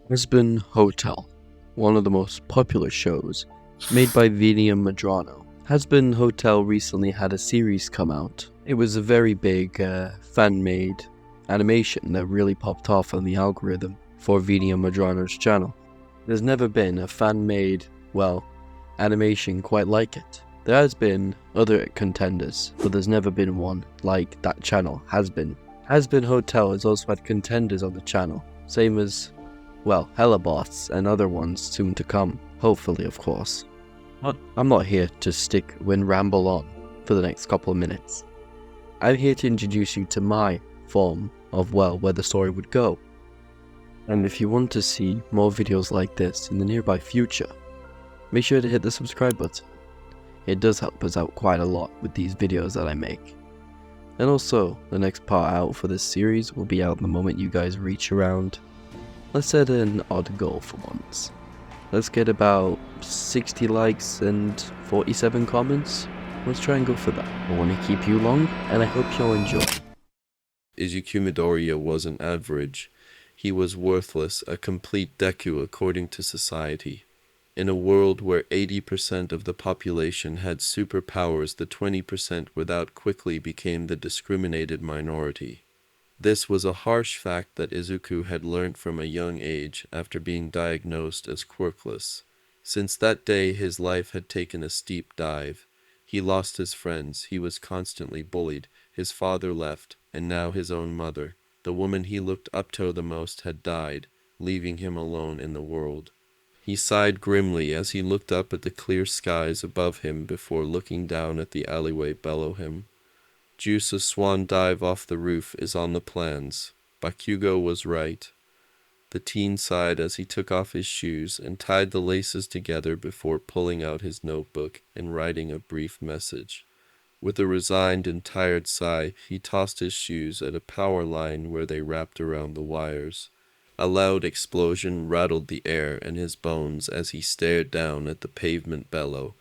Hazbin Hotel, one of the most popular shows made by Vini and Madrano. Hazbin Hotel recently had a series come out. It was a very big fan-made animation that really popped off on the algorithm for Vini and Madrano's channel. There's never been a fan-made, animation quite like it. There has been other contenders, but there's never been one like that channel, Hazbin. Hazbin Hotel has also had contenders on the channel, same as Hellabots and other ones soon to come, hopefully of course. But I'm not here to stick and ramble on for the next couple of minutes. I'm here to introduce you to my form of, where the story would go. And if you want to see more videos like this in the nearby future, make sure to hit the subscribe button. It does help us out quite a lot with these videos that I make. And also, the next part out for this series will be out the moment you guys reach around, let's set an odd goal for once. Let's get about 60 likes and 47 comments. Let's try and go for that. I want to keep you long, and I hope you'll enjoy. Izuku Midoriya wasn't average. He was worthless, a complete Deku according to society. In a world where 80% of the population had superpowers, the 20% without quickly became the discriminated minority. This was a harsh fact that Izuku had learnt from a young age after being diagnosed as quirkless. Since that day his life had taken a steep dive. He lost his friends, he was constantly bullied, his father left, and now his own mother, the woman he looked up to the most, had died, leaving him alone in the world. He sighed grimly as he looked up at the clear skies above him before looking down at the alleyway below him. Juice a swan dive off the roof is on the plans. Bakugo was right. The teen sighed as he took off his shoes and tied the laces together before pulling out his notebook and writing a brief message. With a resigned and tired sigh, he tossed his shoes at a power line where they wrapped around the wires. A loud explosion rattled the air and his bones as he stared down at the pavement below.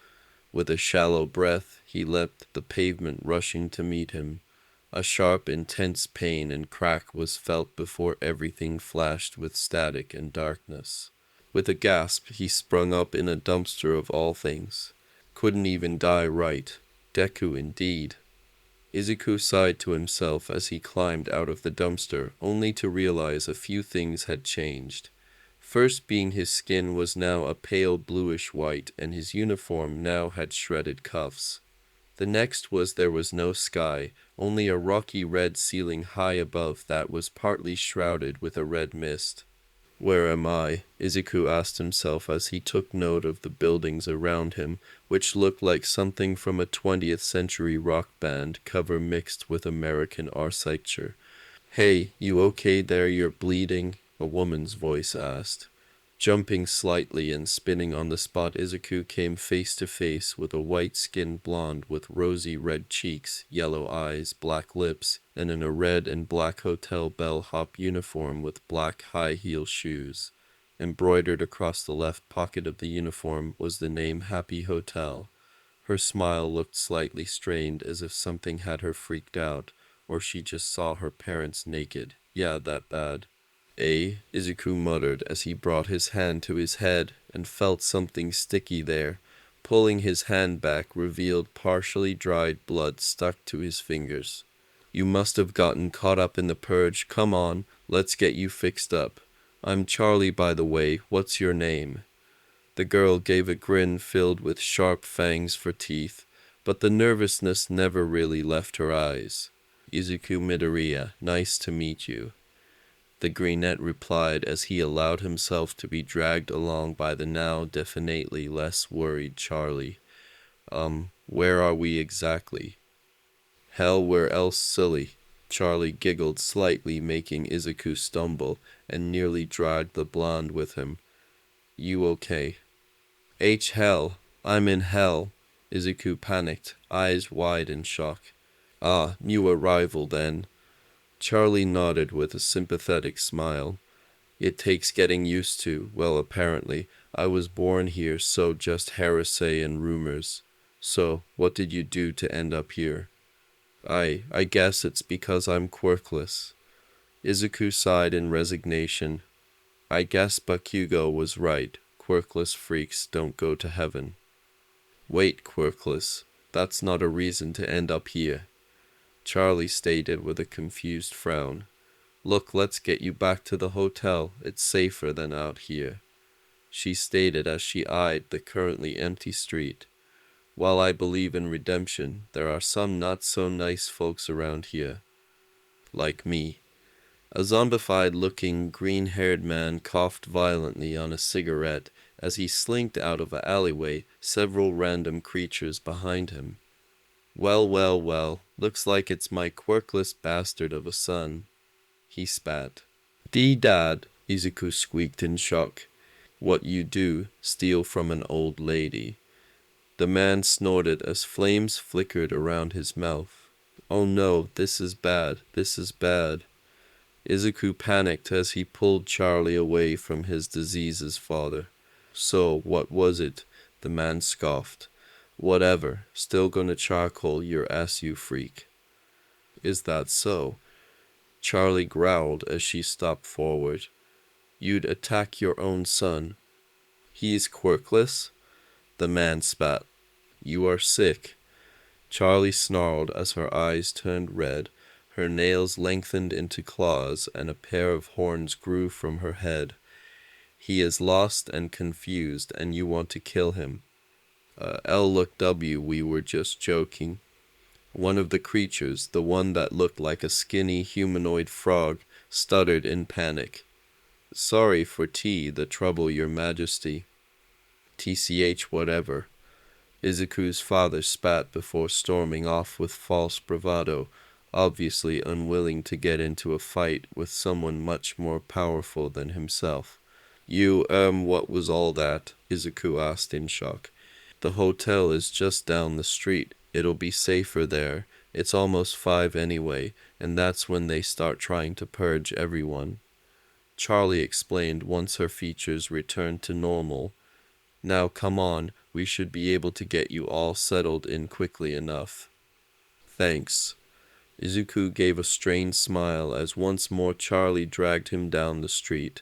With a shallow breath, he leapt the pavement rushing to meet him. A sharp, intense pain and crack was felt before everything flashed with static and darkness. With a gasp, he sprung up in a dumpster of all things. Couldn't even die right. Deku indeed. Izuku sighed to himself as he climbed out of the dumpster, only to realize a few things had changed. First being his skin was now a pale bluish white, and his uniform now had shredded cuffs. The next was there was no sky, only a rocky red ceiling high above that was partly shrouded with a red mist. Where am I? Izuku asked himself as he took note of the buildings around him, which looked like something from a 20th century rock band cover mixed with American architecture. Hey, you okay there? You're bleeding? A woman's voice asked. Jumping slightly and spinning on the spot, Izuku came face to face with a white-skinned blonde with rosy red cheeks, yellow eyes, black lips, and in a red and black hotel bellhop uniform with black high-heel shoes. Embroidered across the left pocket of the uniform was the name Happy Hotel. Her smile looked slightly strained, as if something had her freaked out, or she just saw her parents naked. Yeah, that bad. Izuku muttered as he brought his hand to his head and felt something sticky there. Pulling his hand back revealed partially dried blood stuck to his fingers. You must have gotten caught up in the purge. Come on, let's get you fixed up. I'm Charlie, by the way. What's your name? The girl gave a grin filled with sharp fangs for teeth, but the nervousness never really left her eyes. Izuku Midoriya, nice to meet you. The brunette replied as he allowed himself to be dragged along by the now definitely less worried Charlie. Where are we exactly? Hell, where else, silly? Charlie giggled slightly, making Izuku stumble, and nearly dragged the blonde with him. You okay? Hell, I'm in hell. Izuku panicked, eyes wide in shock. Ah, new arrival then. Charlie nodded with a sympathetic smile. It takes getting used to. Well, apparently. I was born here, so just heresy and rumors. So, what did you do to end up here? I guess it's because I'm quirkless. Izuku sighed in resignation. I guess Bakugo was right. Quirkless freaks don't go to heaven. Wait, Quirkless, that's not a reason to end up here, Charlie stated with a confused frown. Look, let's get you back to the hotel. It's safer than out here, she stated as she eyed the currently empty street. While I believe in redemption, there are some not so nice folks around here. Like me. A zombified-looking, green-haired man coughed violently on a cigarette as he slinked out of an alleyway, several random creatures behind him. Well, well, well, looks like it's my quirkless bastard of a son, he spat. Dad, Izuku squeaked in shock. What you do, steal from an old lady. The man snorted as flames flickered around his mouth. Oh no, this is bad, this is bad. Izuku panicked as he pulled Charlie away from his disease's father. So, what was it? The man scoffed. Whatever, still gonna charcoal your ass, you freak. Is that so? Charlie growled as she stopped forward. You'd attack your own son. He's quirkless? The man spat. You are sick. Charlie snarled as her eyes turned red. Her nails lengthened into claws, and a pair of horns grew from her head. He is lost and confused, and you want to kill him. LW, we were just joking. One of the creatures, the one that looked like a skinny humanoid frog, stuttered in panic. Sorry for the trouble, your majesty. TCH whatever. Izuku's father spat before storming off with false bravado, obviously unwilling to get into a fight with someone much more powerful than himself. What was all that? Izuku asked in shock. The hotel is just down the street. It'll be safer there. It's almost 5 anyway, and that's when they start trying to purge everyone. Charlie explained once her features returned to normal. Now come on, we should be able to get you all settled in quickly enough. Thanks. Izuku gave a strained smile as once more Charlie dragged him down the street.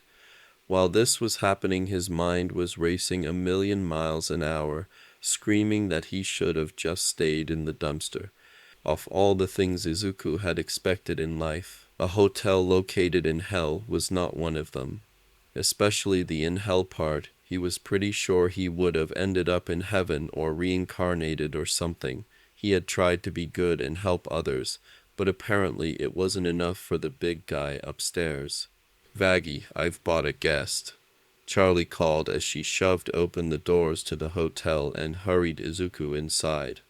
While this was happening, his mind was racing 1,000,000 miles an hour, screaming that he should have just stayed in the dumpster. Of all the things Izuku had expected in life, a hotel located in hell was not one of them. Especially the in hell part, he was pretty sure he would have ended up in heaven or reincarnated or something. He had tried to be good and help others, but apparently it wasn't enough for the big guy upstairs. Vaggie, I've bought a guest, Charlie called as she shoved open the doors to the hotel and hurried Izuku inside.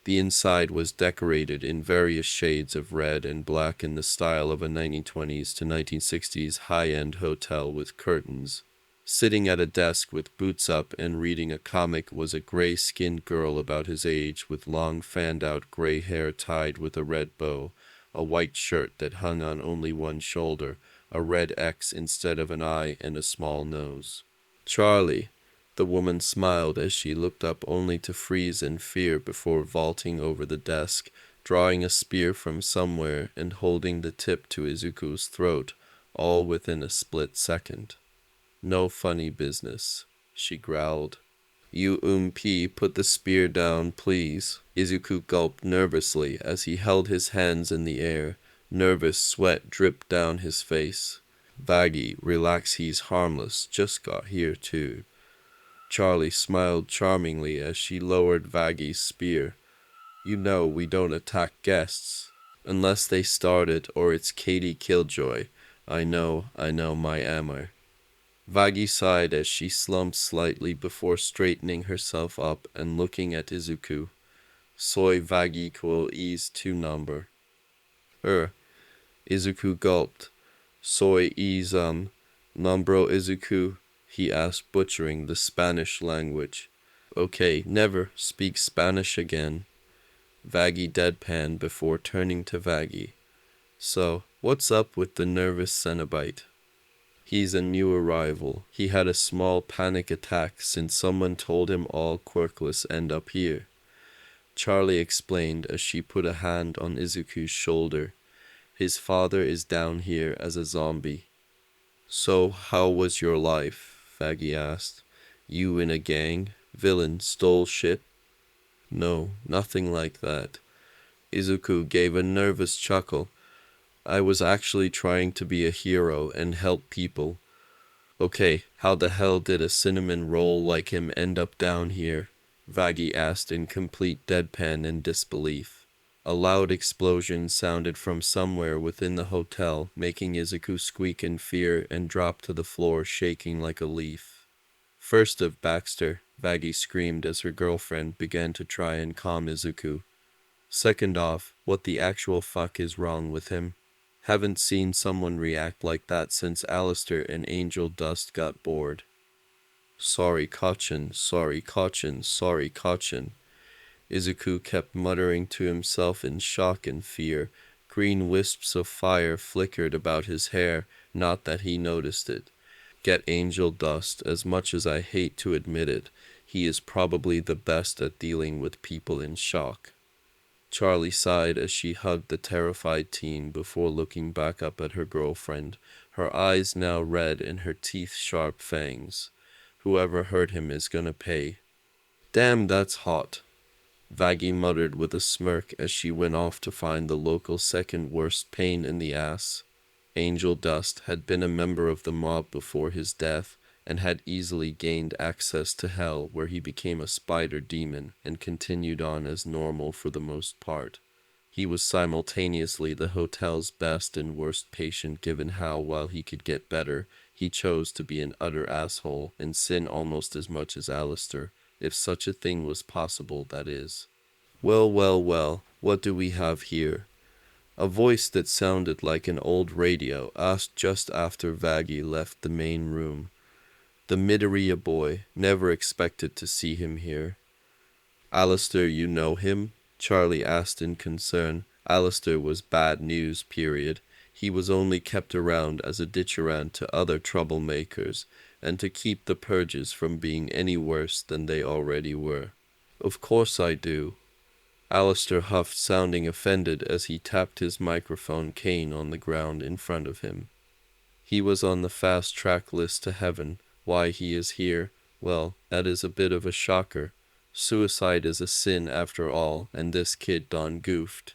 The inside was decorated in various shades of red and black in the style of a 1920s to 1960s high-end hotel with curtains. Sitting at a desk with boots up and reading a comic was a gray-skinned girl about his age with long fanned-out gray hair tied with a red bow, a white shirt that hung on only one shoulder, a red X instead of an I, and a small nose. Charlie. The woman smiled as she looked up only to freeze in fear before vaulting over the desk, drawing a spear from somewhere and holding the tip to Izuku's throat, all within a split second. No funny business, she growled. You put the spear down, please. Izuku gulped nervously as he held his hands in the air. Nervous sweat dripped down his face. Vaggie, relax, he's harmless, just got here too. Charlie smiled charmingly as she lowered Vaggie's spear. You know we don't attack guests. Unless they start it or it's Katie Killjoy. I know, my Ammer. Vaggie sighed as she slumped slightly before straightening herself up and looking at Izuku. Soy Vaggie cool ease to number. Izuku gulped. Soy ease numbro Izuku, he asked, butchering the Spanish language. Okay, never speak Spanish again. Vaggie deadpanned before turning to Vaggie. So, what's up with the nervous Cenobite? He's a new arrival. He had a small panic attack since someone told him all quirkless end up here. Charlie explained as she put a hand on Izuku's shoulder. His father is down here as a zombie. So, how was your life? Faggy asked. You in a gang? Villain stole shit? No, nothing like that. Izuku gave a nervous chuckle. I was actually trying to be a hero and help people. Okay, how the hell did a cinnamon roll like him end up down here? Vaggie asked in complete deadpan and disbelief. A loud explosion sounded from somewhere within the hotel, making Izuku squeak in fear and drop to the floor shaking like a leaf. First of Baxter, Vaggie screamed as her girlfriend began to try and calm Izuku. Second off, what the actual fuck is wrong with him? Haven't seen someone react like that since Alistair and Angel Dust got bored. Sorry, Kachin, sorry, Kachin, sorry, Kachin. Izuku kept muttering to himself in shock and fear. Green wisps of fire flickered about his hair, not that he noticed it. Get Angel Dust, as much as I hate to admit it, he is probably the best at dealing with people in shock. Charlie sighed as she hugged the terrified teen before looking back up at her girlfriend, her eyes now red and her teeth sharp fangs. Whoever hurt him is gonna pay. Damn, that's hot. Vaggie muttered with a smirk as she went off to find the local second worst pain in the ass. Angel Dust had been a member of the mob before his death and had easily gained access to hell, where he became a spider demon and continued on as normal for the most part. He was simultaneously the hotel's best and worst patient, given how, while he could get better, he chose to be an utter asshole and sin almost as much as Alistair, if such a thing was possible, that is. Well, well, well, what do we have here? A voice that sounded like an old radio asked just after Vaggie left the main room. The Midoriya boy, never expected to see him here. Alistair, you know him? Charlie asked in concern. Alistair was bad news, period. He was only kept around as a ditcherant to other troublemakers, and to keep the purges from being any worse than they already were. Of course I do. Alistair huffed, sounding offended as he tapped his microphone cane on the ground in front of him. He was on the fast-track list to heaven. Why he is here, well, that is a bit of a shocker. Suicide is a sin after all, and this kid done goofed.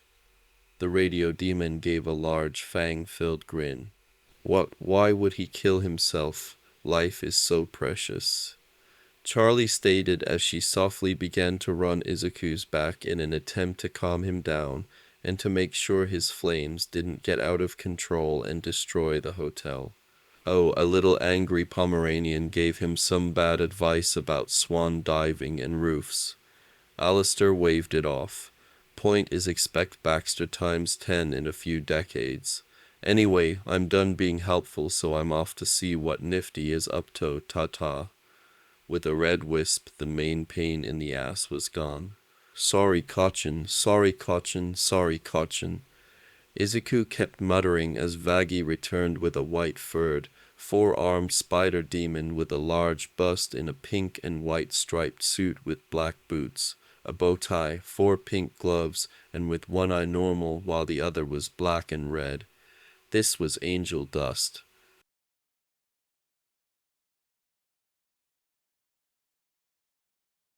The radio demon gave a large fang-filled grin. Why would he kill himself? Life is so precious. Charlie stated as she softly began to run Izuku's back in an attempt to calm him down and to make sure his flames didn't get out of control and destroy the hotel. Oh, a little angry Pomeranian gave him some bad advice about swan diving and roofs. Alistair waved it off. Point is expect Baxter times 10 in a few decades. Anyway, I'm done being helpful, so I'm off to see what Nifty is up to, ta-ta. With a red wisp, the main pain in the ass was gone. Sorry, Kachin, sorry, Kachin, sorry, Kachin. Izuku kept muttering as Vaggie returned with a white-furred, four-armed spider demon with a large bust in a pink and white striped suit with black boots, a bow tie, 4 pink gloves, and with one eye normal while the other was black and red. This was Angel Dust.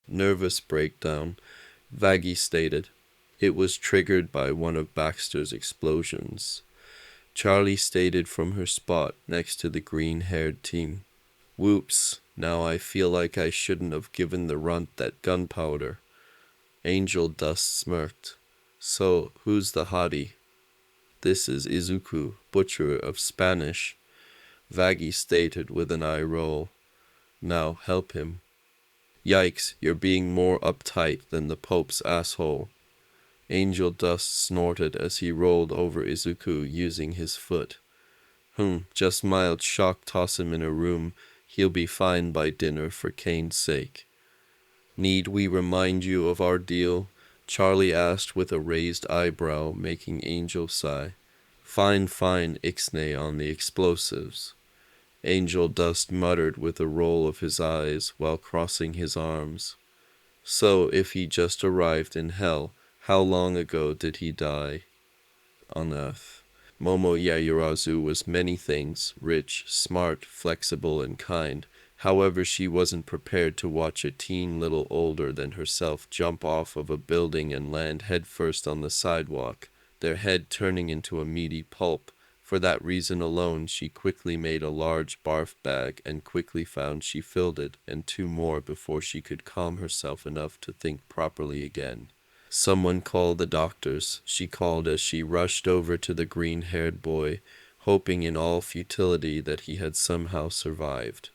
Nervous breakdown, Vaggie stated. It was triggered by one of Baxter's explosions. Charlie stated from her spot next to the green-haired teen. Whoops, now I feel like I shouldn't have given the runt that gunpowder. Angel Dust smirked. So, who's the hottie? This is Izuku, butcher of Spanish, Vaggie stated with an eye roll. Now help him. Yikes, you're being more uptight than the Pope's asshole. Angel Dust snorted as he rolled over Izuku using his foot. Just mild shock, toss him in a room. He'll be fine by dinner for Kane's sake. Need we remind you of our deal? Charlie asked with a raised eyebrow, making Angel sigh. Fine, Ixnay on the explosives. Angel Dust muttered with a roll of his eyes while crossing his arms. So, if he just arrived in hell, how long ago did he die? On Earth. Momo Yayurazu was many things, rich, smart, flexible, and kind. However, she wasn't prepared to watch a teen little older than herself jump off of a building and land headfirst on the sidewalk, their head turning into a meaty pulp. For that reason alone, she quickly made a large barf bag and quickly found she filled it and two more before she could calm herself enough to think properly again. Someone called the doctors, she called as she rushed over to the green-haired boy, hoping in all futility that he had somehow survived.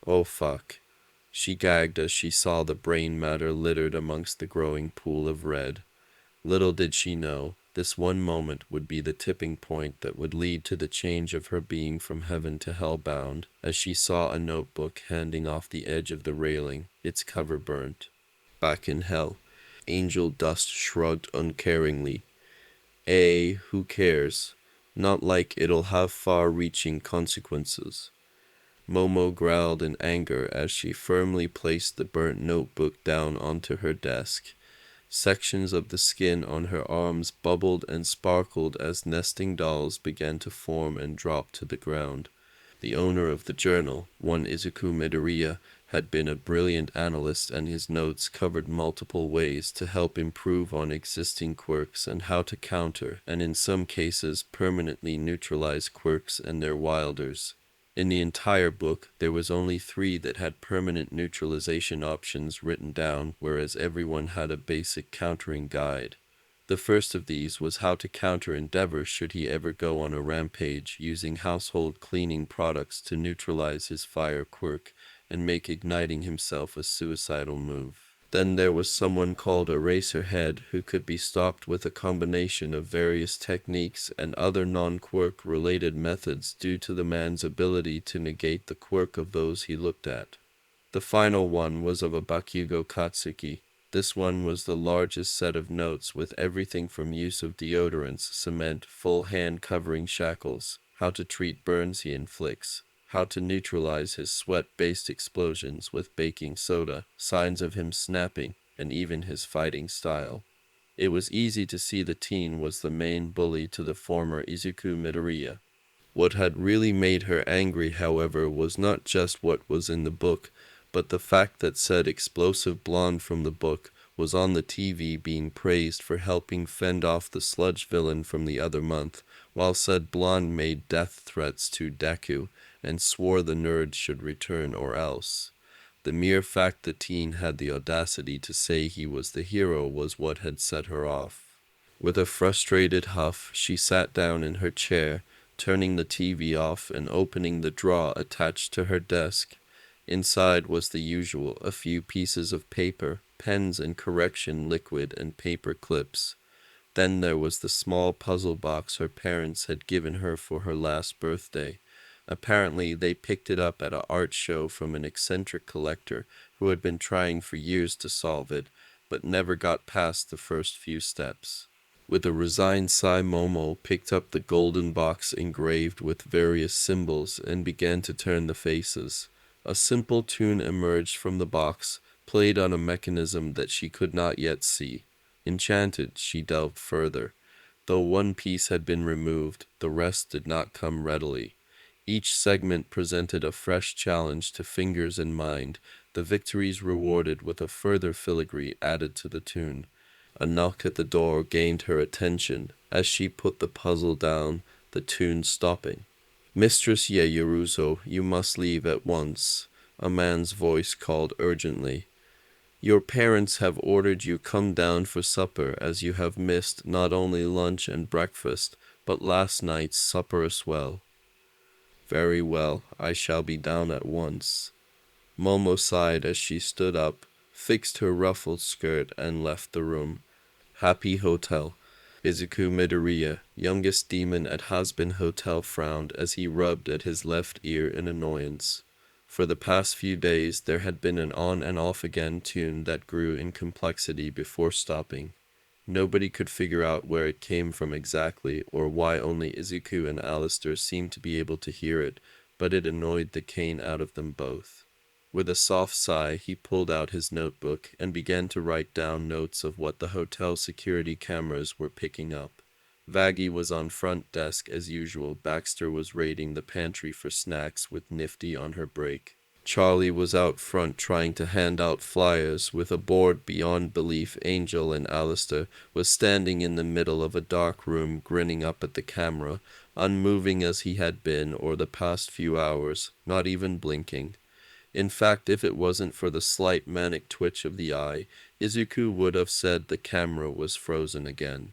Oh fuck. She gagged as she saw the brain matter littered amongst the growing pool of red. Little did she know, this one moment would be the tipping point that would lead to the change of her being from heaven to hell bound, as she saw a notebook handing off the edge of the railing, its cover burnt. Back in hell. Angel Dust shrugged uncaringly. Who cares? Not like it'll have far-reaching consequences. Momo growled in anger as she firmly placed the burnt notebook down onto her desk. Sections of the skin on her arms bubbled and sparkled as nesting dolls began to form and drop to the ground. The owner of the journal, one Izuku Midoriya, had been a brilliant analyst, and his notes covered multiple ways to help improve on existing quirks and how to counter, and in some cases permanently neutralize quirks and their wielders. In the entire book, there was only 3 that had permanent neutralization options written down, whereas everyone had a basic countering guide. The first of these was how to counter Endeavor should he ever go on a rampage, using household cleaning products to neutralize his fire quirk and make igniting himself a suicidal move. Then there was someone called Eraserhead who could be stopped with a combination of various techniques and other non-quirk related methods due to the man's ability to negate the quirk of those he looked at. The final one was of a Bakugo Katsuki. This one was the largest set of notes with everything from use of deodorants, cement, full hand covering shackles, how to treat burns he inflicts, how to neutralize his sweat-based explosions with baking soda, signs of him snapping, and even his fighting style. It was easy to see the teen was the main bully to the former Izuku Midoriya. What had really made her angry, however, was not just what was in the book, but the fact that said explosive blonde from the book was on the TV being praised for helping fend off the sludge villain from the other month, while said blonde made death threats to Deku and swore the nerd should return or else. The mere fact the teen had the audacity to say he was the hero was what had set her off. With a frustrated huff, she sat down in her chair, turning the TV off and opening the drawer attached to her desk. Inside was the usual, a few pieces of paper, pens and correction liquid, and paper clips. Then there was the small puzzle box her parents had given her for her last birthday. Apparently, they picked it up at an art show from an eccentric collector who had been trying for years to solve it, but never got past the first few steps. With a resigned sigh, Momo picked up the golden box engraved with various symbols and began to turn the faces. A simple tune emerged from the box, played on a mechanism that she could not yet see. Enchanted, she delved further. Though one piece had been removed, the rest did not come readily. Each segment presented a fresh challenge to fingers and mind, the victories rewarded with a further filigree added to the tune. A knock at the door gained her attention. As she put the puzzle down, the tune stopping. "Mistress Yeyuruzo, you must leave at once," a man's voice called urgently. "Your parents have ordered you come down for supper, as you have missed not only lunch and breakfast, but last night's supper as well." "Very well, I shall be down at once." Momo sighed as she stood up, fixed her ruffled skirt, and left the room. Happy Hotel. Izuku Midoriya, youngest demon at Hazbin Hotel, frowned as he rubbed at his left ear in annoyance. For the past few days there had been an on and off again tune that grew in complexity before stopping. Nobody could figure out where it came from exactly, or why only Izuku and Alistair seemed to be able to hear it, but it annoyed the cane out of them both. With a soft sigh, he pulled out his notebook and began to write down notes of what the hotel security cameras were picking up. Vaggie was on front desk as usual. Baxter was raiding the pantry for snacks with Nifty on her break. Charlie was out front trying to hand out flyers with a bored beyond belief. Angel and Alistair was standing in the middle of a dark room grinning up at the camera, unmoving as he had been or the past few hours, not even blinking. In fact, if it wasn't for the slight manic twitch of the eye, Izuku would have said the camera was frozen again.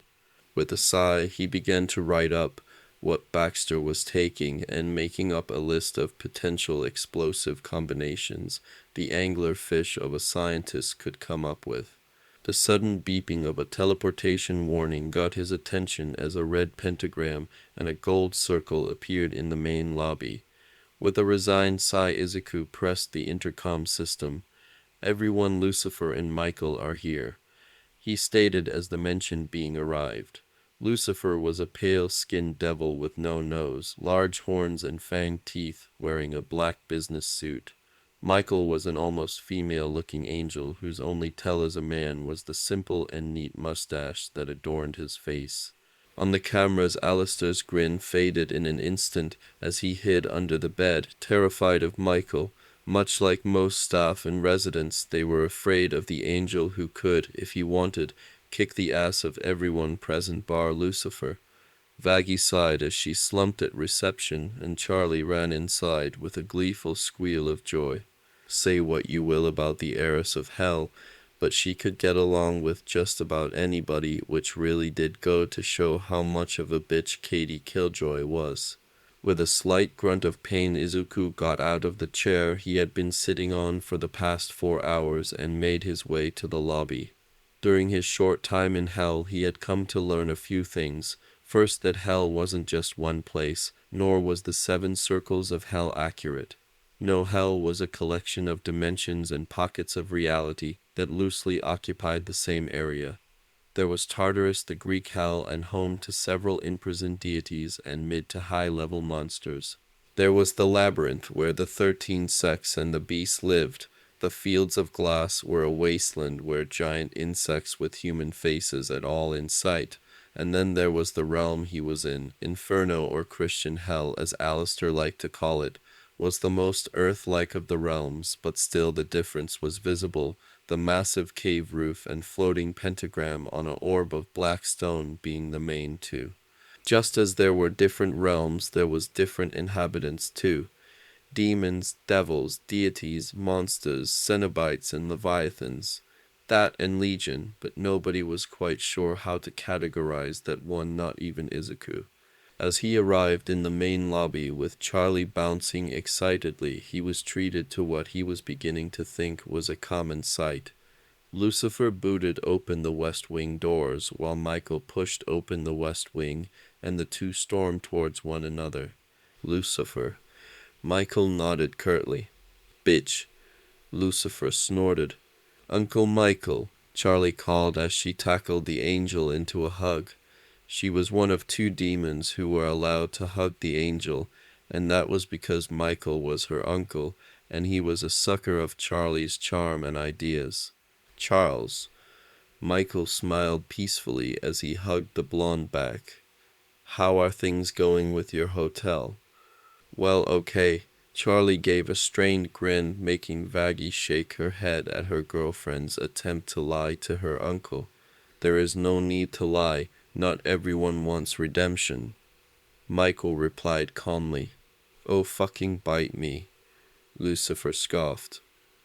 With a sigh, he began to write up what Baxter was taking and making up a list of potential explosive combinations the anglerfish of a scientist could come up with. The sudden beeping of a teleportation warning got his attention as a red pentagram and a gold circle appeared in the main lobby. With a resigned sigh, Izuku pressed the intercom system. "Everyone, Lucifer and Michael are here," he stated as the mentioned being arrived. Lucifer was a pale-skinned devil with no nose, large horns and fanged teeth, wearing a black business suit. Michael was an almost female-looking angel whose only tell as a man was the simple and neat mustache that adorned his face. On the cameras, Alistair's grin faded in an instant as he hid under the bed, terrified of Michael. Much like most staff and residents, they were afraid of the angel who could, if he wanted, kick the ass of everyone present bar Lucifer. Vaggie sighed as she slumped at reception, and Charlie ran inside with a gleeful squeal of joy. Say what you will about the heiress of hell, but she could get along with just about anybody, which really did go to show how much of a bitch Katie Killjoy was. With a slight grunt of pain, Izuku got out of the chair he had been sitting on for the past 4 hours and made his way to the lobby. During his short time in Hell, he had come to learn a few things. First, that Hell wasn't just one place, nor was the 7 circles of Hell accurate. No, Hell was a collection of dimensions and pockets of reality that loosely occupied the same area. There was Tartarus, the Greek Hell, and home to several imprisoned deities and mid to high-level monsters. There was the Labyrinth, where the 13 sects and the beasts lived. The Fields of Glass were a wasteland where giant insects with human faces at all in sight. And then there was the realm he was in. Inferno, or Christian Hell, as Alistair liked to call it, was the most Earth-like of the realms, but still the difference was visible, the massive cave roof and floating pentagram on an orb of black stone being the main two. Just as there were different realms, there was different inhabitants too. Demons, devils, deities, monsters, Cenobites, and Leviathans. That and Legion, but nobody was quite sure how to categorize that one, not even Izuku. As he arrived in the main lobby with Charlie bouncing excitedly, he was treated to what he was beginning to think was a common sight. Lucifer booted open the West Wing doors, while Michael pushed open the West Wing, and the two stormed towards one another. Lucifer. Michael nodded curtly. "Bitch." Lucifer snorted. "Uncle Michael," Charlie called as she tackled the angel into a hug. She was one of 2 demons who were allowed to hug the angel, and that was because Michael was her uncle, and he was a sucker of Charlie's charm and ideas. "Charles." Michael smiled peacefully as he hugged the blonde back. "How are things going with your hotel?" "Well, okay." Charlie gave a strained grin, making Vaggie shake her head at her girlfriend's attempt to lie to her uncle. "There is no need to lie. Not everyone wants redemption." Michael replied calmly. "Oh, fucking bite me." Lucifer scoffed.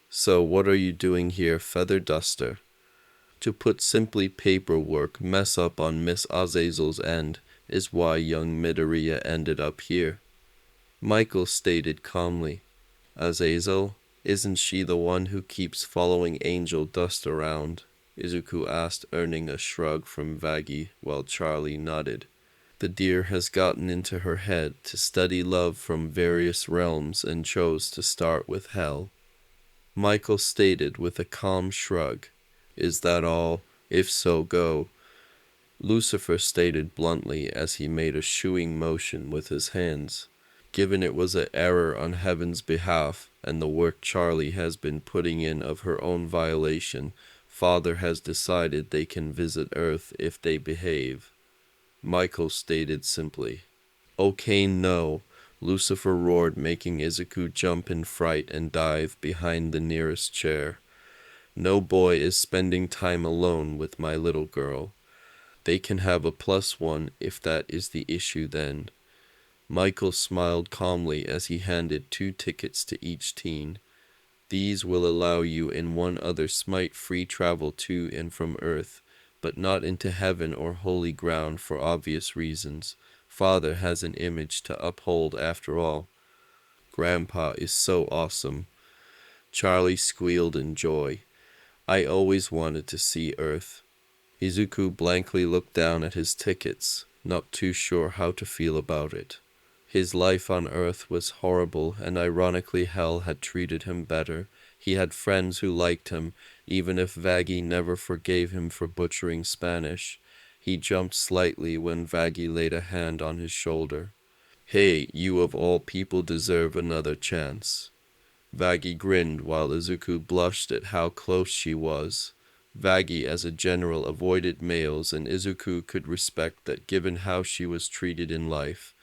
"So what are you doing here, Feather Duster?" "To put simply, paperwork mess up on Miss Azazel's end is why young Midoriya ended up here." Michael stated calmly. "Azazel? Isn't she the one who keeps following Angel Dust around?" Izuku asked, earning a shrug from Vaggie, while Charlie nodded. "The dear has gotten into her head to study love from various realms and chose to start with Hell." Michael stated with a calm shrug. "Is that all? If so, go." Lucifer stated bluntly as he made a shooing motion with his hands. "Given it was an error on Heaven's behalf, and the work Charlie has been putting in of her own violation, Father has decided they can visit Earth if they behave." Michael stated simply. Okay, no, Lucifer roared, making Izuku jump in fright and dive behind the nearest chair. No boy is spending time alone with my little girl. They can have a +1 if that is the issue then. Michael smiled calmly as he handed 2 tickets to each teen. These will allow you in one other smite free travel to and from Earth, but not into heaven or holy ground for obvious reasons. Father has an image to uphold after all. Grandpa is so awesome. Charlie squealed in joy. I always wanted to see Earth. Izuku blankly looked down at his tickets, not too sure how to feel about it. His life on Earth was horrible, and ironically Hell had treated him better. He had friends who liked him, even if Vaggie never forgave him for butchering Spanish. He jumped slightly when Vaggie laid a hand on his shoulder. Hey, you of all people deserve another chance. Vaggie grinned while Izuku blushed at how close she was. Vaggie, as a general, avoided males, and Izuku could respect that given how she was treated in life.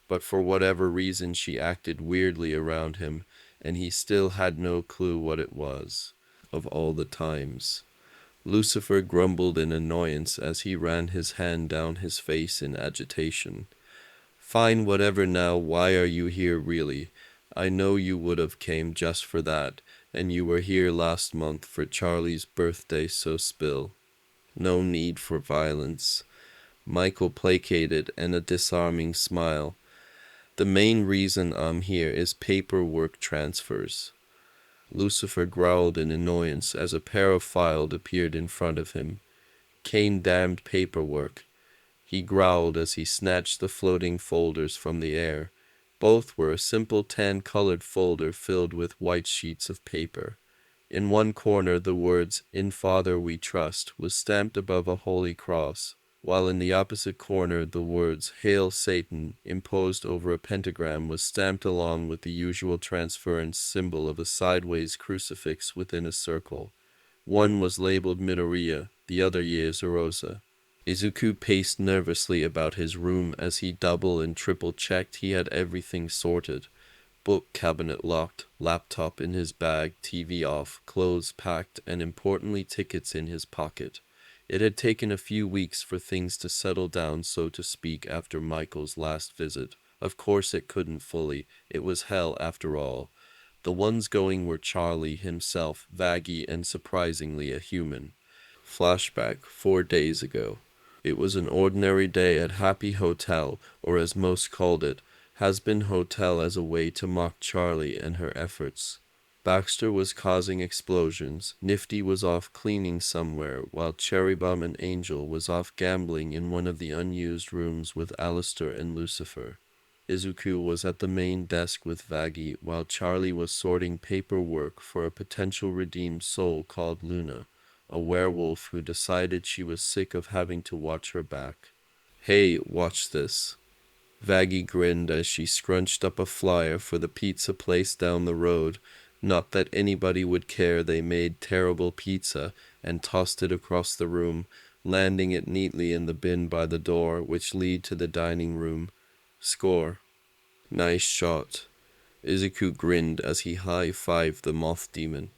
But for whatever reason she acted weirdly around him, and he still had no clue what it was. Of all the times. Lucifer grumbled in annoyance as he ran his hand down his face in agitation. Fine, whatever now, why are you here really? I know you would have came just for that, and you were here last month for Charlie's birthday, so spill. No need for violence. Michael placated and a disarming smile. The main reason I'm here is paperwork transfers. Lucifer growled in annoyance as a pair of files appeared in front of him. Damned paperwork. He growled as he snatched the floating folders from the air. Both were a simple tan-colored folder filled with white sheets of paper. In one corner the words, "In Father We Trust," was stamped above a holy cross, while in the opposite corner the words, "Hail Satan," imposed over a pentagram, was stamped along with the usual transference symbol of a sideways crucifix within a circle. One was labeled Midoriya, the other Yaozurosa. Izuku paced nervously about his room as he double and triple checked he had everything sorted. Book cabinet locked, laptop in his bag, TV off, clothes packed, and importantly tickets in his pocket. It had taken a few weeks for things to settle down, so to speak, after Michael's last visit. Of course it couldn't fully. It was hell after all. The ones going were Charlie, himself, Vaggie, and surprisingly a human. Flashback 4 days ago. It was an ordinary day at Happy Hotel, or as most called it, Hazbin Hotel, as a way to mock Charlie and her efforts. Baxter was causing explosions, Nifty was off cleaning somewhere, while Cherrybomb and Angel was off gambling in one of the unused rooms with Alistair and Lucifer. Izuku was at the main desk with Vaggie, while Charlie was sorting paperwork for a potential redeemed soul called Luna, a werewolf who decided she was sick of having to watch her back. Hey, watch this. Vaggie grinned as she scrunched up a flyer for the pizza place down the road. Not that anybody would care, they made terrible pizza, and tossed it across the room, landing it neatly in the bin by the door, which lead to the dining room. Score. Nice shot. Izuku grinned as he high-fived the moth demon.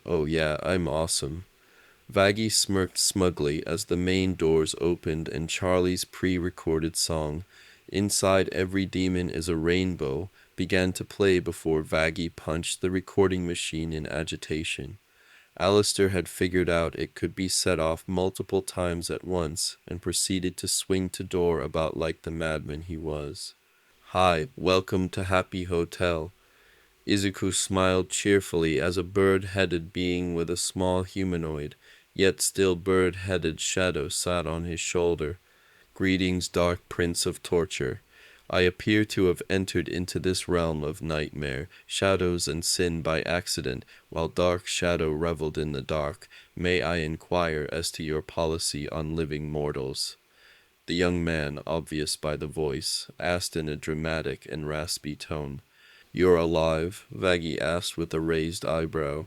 Oh yeah, I'm awesome. Vaggie smirked smugly as the main doors opened and Charlie's pre-recorded song, "Inside Every Demon is a Rainbow," began to play before Vaggie punched the recording machine in agitation. Alistair had figured out it could be set off multiple times at once and proceeded to swing to door about like the madman he was. Hi, welcome to Happy Hotel. Izuku smiled cheerfully as a bird-headed being with a small humanoid, yet still bird-headed shadow sat on his shoulder. Greetings, Dark Prince of Torture. I appear to have entered into this realm of nightmare, shadows, and sin by accident, while Dark Shadow reveled in the dark. May I inquire as to your policy on living mortals? The young man, obvious by the voice, asked in a dramatic and raspy tone. You're alive? Vaggie asked with a raised eyebrow.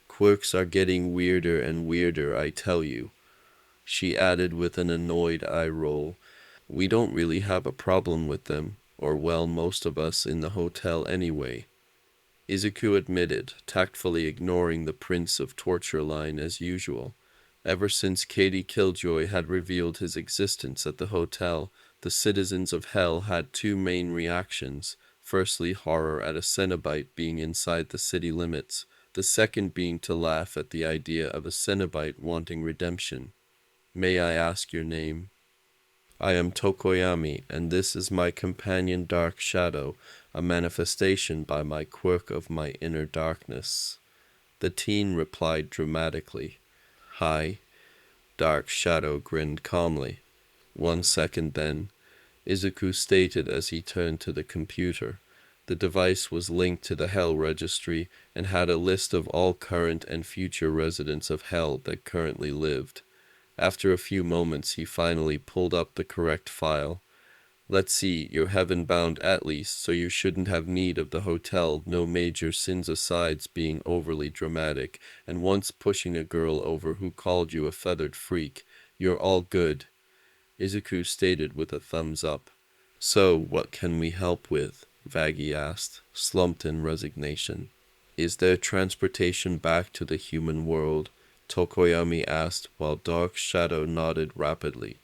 Quirks are getting weirder and weirder, I tell you. She added with an annoyed eye roll. We don't really have a problem with them, or well, most of us in the hotel anyway, Izuku admitted, tactfully ignoring the Prince of Torture line as usual. Ever since Katie Killjoy had revealed his existence at the hotel, the citizens of Hell had two main reactions. Firstly, horror at a Cenobite being inside the city limits, the second being to laugh at the idea of a Cenobite wanting redemption. May I ask your name? I am Tokoyami, and this is my companion Dark Shadow, a manifestation by my quirk of my inner darkness. The teen replied dramatically. Hi. Dark Shadow grinned calmly. 1 second then, Izuku stated as he turned to the computer. The device was linked to the Hell registry and had a list of all current and future residents of Hell that currently lived. After a few moments, he finally pulled up the correct file. Let's see, you're heaven-bound at least, so you shouldn't have need of the hotel, no major sins asides being overly dramatic, and once pushing a girl over who called you a feathered freak, you're all good, Izuku stated with a thumbs up. So, what can we help with? Vaggie asked, slumped in resignation. Is there transportation back to the human world? Tokoyami asked, while Dark Shadow nodded rapidly.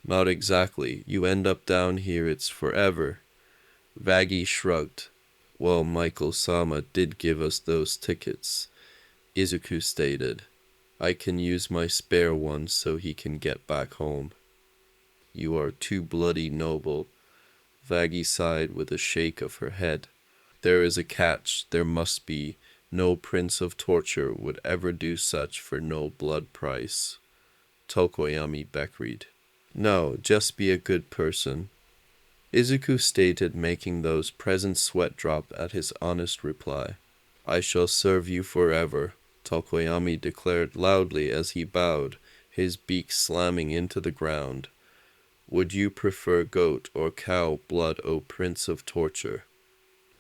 Not exactly. You end up down here, it's forever. Vaggie shrugged. Well, Michael-sama did give us those tickets, Izuku stated. I can use my spare one so he can get back home. You are too bloody noble, Vaggie sighed with a shake of her head. There is a catch, there must be. No prince of torture would ever do such for no blood price. Tokoyami beckwed. No, just be a good person, Izuku stated, making those present sweat drop at his honest reply. I shall serve you forever, Tokoyami declared loudly as he bowed, his beak slamming into the ground. Would you prefer goat or cow blood, O Prince of Torture?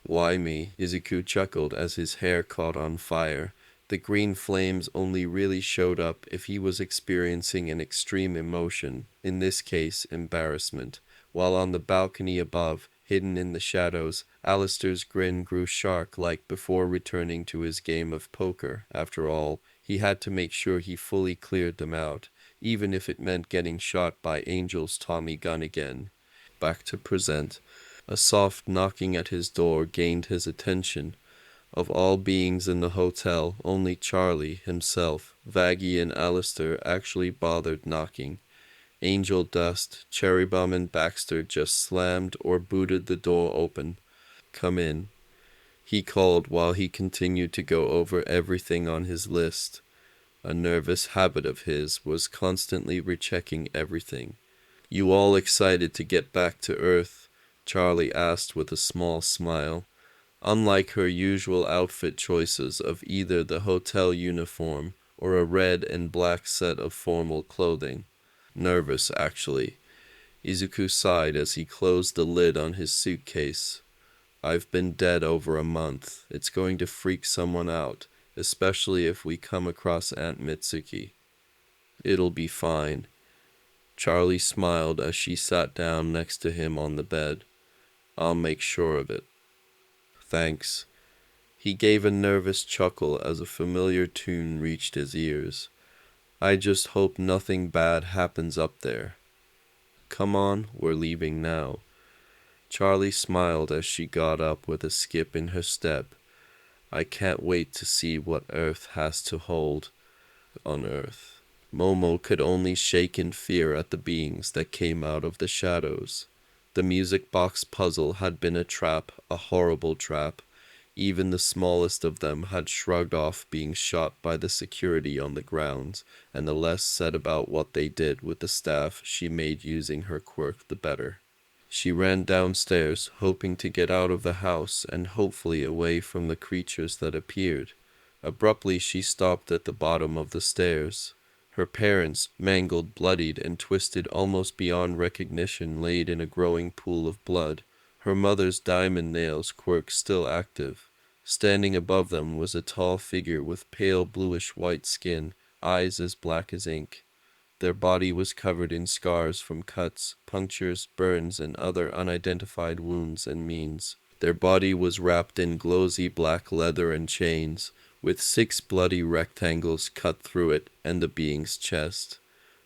Why me? Izuku chuckled as his hair caught on fire. The green flames only really showed up if he was experiencing an extreme emotion, in this case embarrassment. While on the balcony above, hidden in the shadows, Alistair's grin grew shark-like before returning to his game of poker. After all, he had to make sure he fully cleared them out, even if it meant getting shot by Angel's Tommy gun again. Back to present. A soft knocking at his door gained his attention. Of all beings in the hotel, only Charlie, himself, Vaggie, and Alistair actually bothered knocking. Angel Dust, Cherrybum, and Baxter just slammed or booted the door open. Come in, he called while he continued to go over everything on his list. A nervous habit of his was constantly rechecking everything. You all excited to get back to Earth? Charlie asked with a small smile. Unlike her usual outfit choices of either the hotel uniform or a red and black set of formal clothing. Nervous, actually. Izuku sighed as he closed the lid on his suitcase. I've been dead over a month. It's going to freak someone out, especially if we come across Aunt Mitsuki. It'll be fine. Charlie smiled as she sat down next to him on the bed. I'll make sure of it. Thanks. He gave a nervous chuckle as a familiar tune reached his ears. I just hope nothing bad happens up there. Come on, we're leaving now. Charlie smiled as she got up with a skip in her step. I can't wait to see what Earth has to hold on Earth. Momo could only shake in fear at the beings that came out of the shadows. The music box puzzle had been a trap, a horrible trap. Even the smallest of them had shrugged off being shot by the security on the grounds, and the less said about what they did with the staff she made using her quirk, the better. She ran downstairs, hoping to get out of the house and hopefully away from the creatures that appeared. Abruptly, she stopped at the bottom of the stairs. Her parents, mangled, bloodied, and twisted almost beyond recognition, laid in a growing pool of blood. Her mother's diamond nails quirk still active. Standing above them was a tall figure with pale bluish-white skin, eyes as black as ink. Their body was covered in scars from cuts, punctures, burns, and other unidentified wounds and means. Their body was wrapped in glossy black leather and chains, with 6 bloody rectangles cut through it and the being's chest.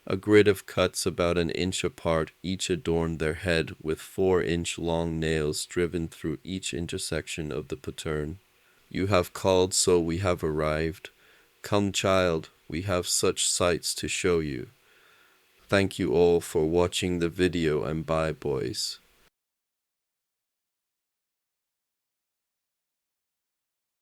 A grid of cuts about an inch apart each adorned their head, with 4-inch-long nails driven through each intersection of the pattern. You have called, so we have arrived. Come, child, we have such sights to show you. Thank you all for watching the video, and bye, boys.